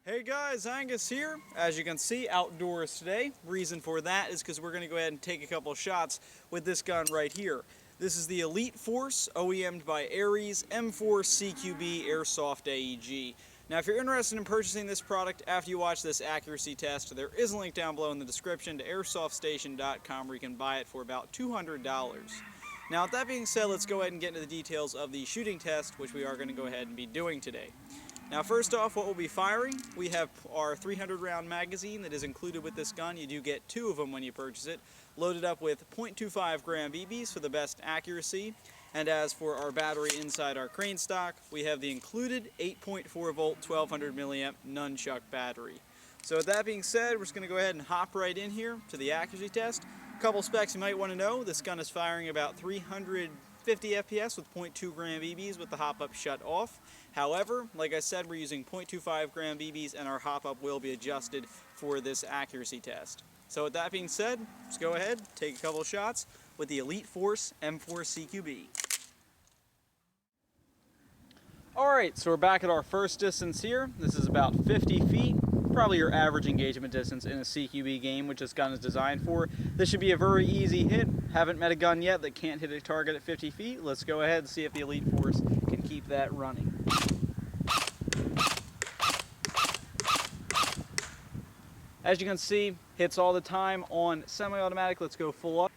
Hey guys, Angus here. As you can see, outdoors today. Reason for that is because we're going to go ahead and take a couple shots with this gun right here. This is the Elite Force, OEM'd by Ares, M4 CQB Airsoft AEG. Now if you're interested in purchasing this product after you watch this accuracy test, there is a link down below in the description to airsoftstation.com where you can buy it for about $200. Now with that being said, let's go ahead and get into the details of the shooting test, which we are going to go ahead and be doing today. Now first off, what we'll be firing, we have our 300 round magazine that is included with this gun. You do get 2 of them when you purchase it, loaded up with 0.25 gram BBs for the best accuracy. And as for our battery inside our crane stock, we have the included 8.4 volt 1200 milliamp nunchuck battery. So with that being said, we're just going to go ahead and hop right in here to the accuracy test. A couple specs you might want to know: this gun is firing about 350 FPS with 0.2 gram BBs with the hop-up shut off. However, like I said, we're using 0.25 gram BBs and our hop-up will be adjusted for this accuracy test. So with that being said, let's go ahead, take a couple shots with the Elite Force M4 CQB. Alright, so we're back at our first distance here. This is about 50 feet. Probably your average engagement distance in a CQB game, which this gun is designed for. This should be a very easy hit. Haven't met a gun yet that can't hit a target at 50 feet. Let's go ahead and see if the Elite Force can keep that running. As you can see, hits all the time on semi-automatic. Let's go full auto.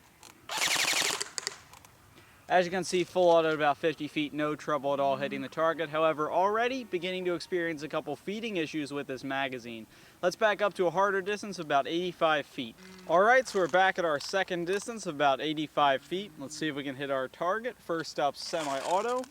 As you can see, full auto at about 50 feet, no trouble at all hitting the target. However, already beginning to experience a couple feeding issues with this magazine. Let's back up to a harder distance of about 85 feet. Alright, so we're back at our second distance of about 85 feet. Let's see if we can hit our target. First up, semi-auto.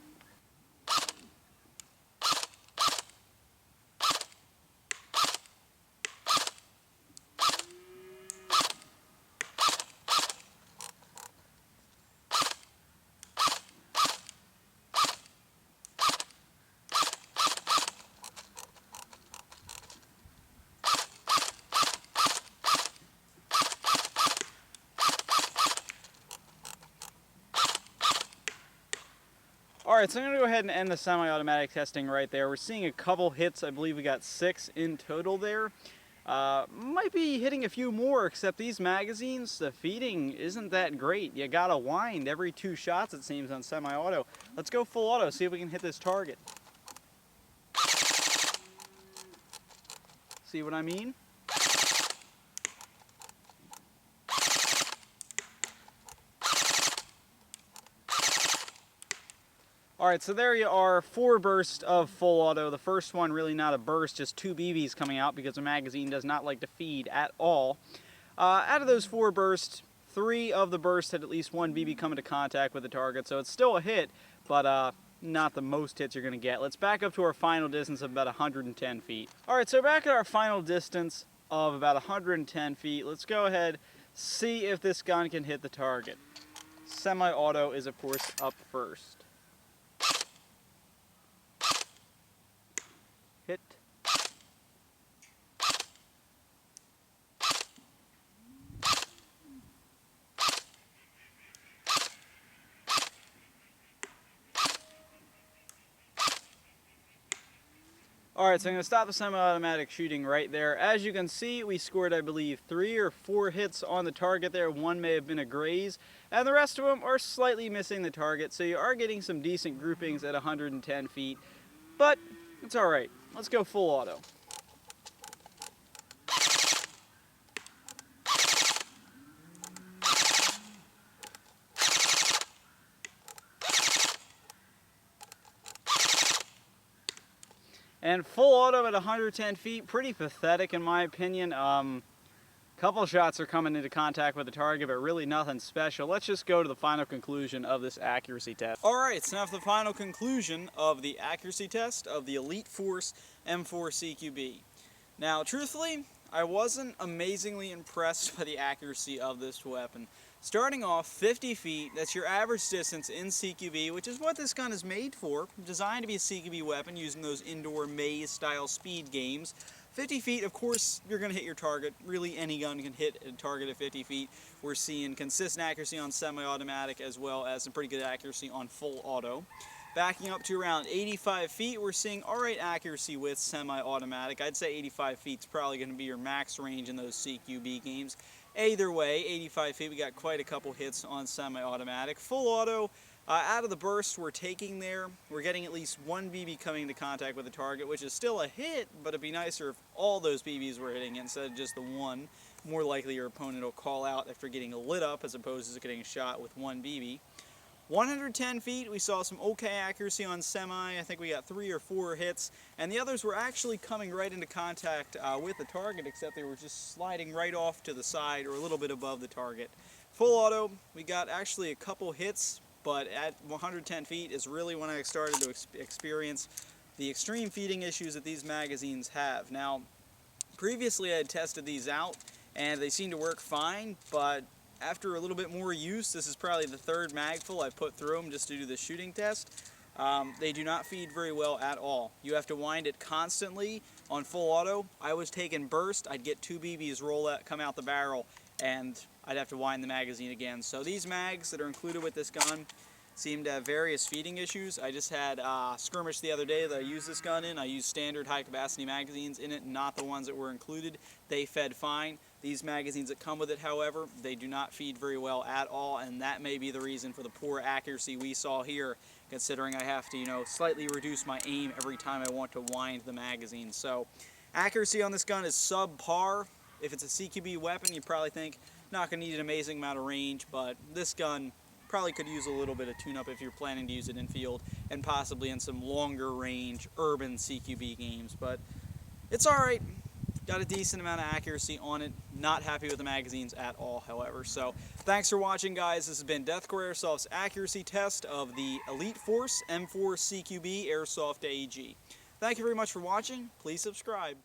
Alright, so I'm going to go ahead and end the semi-automatic testing right there. We're seeing a couple hits. I believe we got 6 in total there. Might be hitting a few more, except these magazines, the feeding isn't that great. You gotta wind every 2 shots, it seems, on semi-auto. Let's go full auto, see if we can hit this target. See what I mean? Alright, so there you are, 4 bursts of full auto. The first one really not a burst, just 2 BBs coming out because the magazine does not like to feed at all. Out of those 4 bursts, 3 of the bursts had at least 1 BB come into contact with the target, so it's still a hit, but not the most hits you're going to get. Let's back up to our final distance of about 110 feet. Alright, so back at our final distance of about 110 feet, let's go ahead, see if this gun can hit the target. Semi-auto is, of course, up first. Hit. Alright, so I'm going to stop the semi-automatic shooting right there. As you can see, we scored, I believe, 3 or 4 hits on the target there. 1 may have been a graze, and the rest of them are slightly missing the target, so you are getting some decent groupings at 110 feet, but it's alright. Let's go full auto. And full auto at 110 feet, pretty pathetic in my opinion. Couple shots are coming into contact with the target, but really nothing special. Let's just go to the final conclusion of this accuracy test. Alright, so now for the final conclusion of the accuracy test of the Elite Force M4 CQB. Now, truthfully, I wasn't amazingly impressed by the accuracy of this weapon. Starting off 50 feet, that's your average distance in CQB, which is what this gun is made for. Designed to be a CQB weapon using those indoor maze-style speed games. 50 feet, of course, you're going to hit your target. Really, any gun can hit a target at 50 feet. We're seeing consistent accuracy on semi-automatic as well as some pretty good accuracy on full auto. Backing up to around 85 feet, we're seeing alright accuracy with semi-automatic. I'd say 85 feet is probably going to be your max range in those CQB games. Either way, 85 feet, we got quite a couple hits on semi-automatic. Full auto, out of the burst we're taking there, we're getting at least one BB coming into contact with the target, which is still a hit, but it'd be nicer if all those BBs were hitting instead of just the one. More likely your opponent will call out after getting lit up as opposed to getting shot with one BB. 110 feet, we saw some okay accuracy on semi. I think we got 3 or 4 hits, and the others were actually coming right into contact with the target, except they were just sliding right off to the side or a little bit above the target. Full auto, we got actually a couple hits, but at 110 feet is really when I started to experience the extreme feeding issues that these magazines have. Now, previously I had tested these out, and they seem to work fine, but after a little bit more use, this is probably the 3rd magful I put through them just to do the shooting test. They do not feed very well at all. You have to wind it constantly on full auto. I was taking burst, I'd get 2 BBs come out the barrel, and I'd have to wind the magazine again. So these mags that are included with this gun seem to have various feeding issues. I just had skirmish the other day that I used this gun in. I used standard high capacity magazines in it, not the ones that were included. They fed fine. These magazines that come with it, however, they do not feed very well at all, and that may be the reason for the poor accuracy we saw here, considering I have to, slightly reduce my aim every time I want to wind the magazine. So accuracy on this gun is subpar. If it's a CQB weapon, you probably think not going to need an amazing amount of range, but this gun probably could use a little bit of tune-up if you're planning to use it in field and possibly in some longer range urban CQB games. But it's alright. Got a decent amount of accuracy on it. Not happy with the magazines at all, however. So thanks for watching, guys. This has been Deathcore Airsoft's accuracy test of the Elite Force M4 CQB Airsoft AEG. Thank you very much for watching. Please subscribe.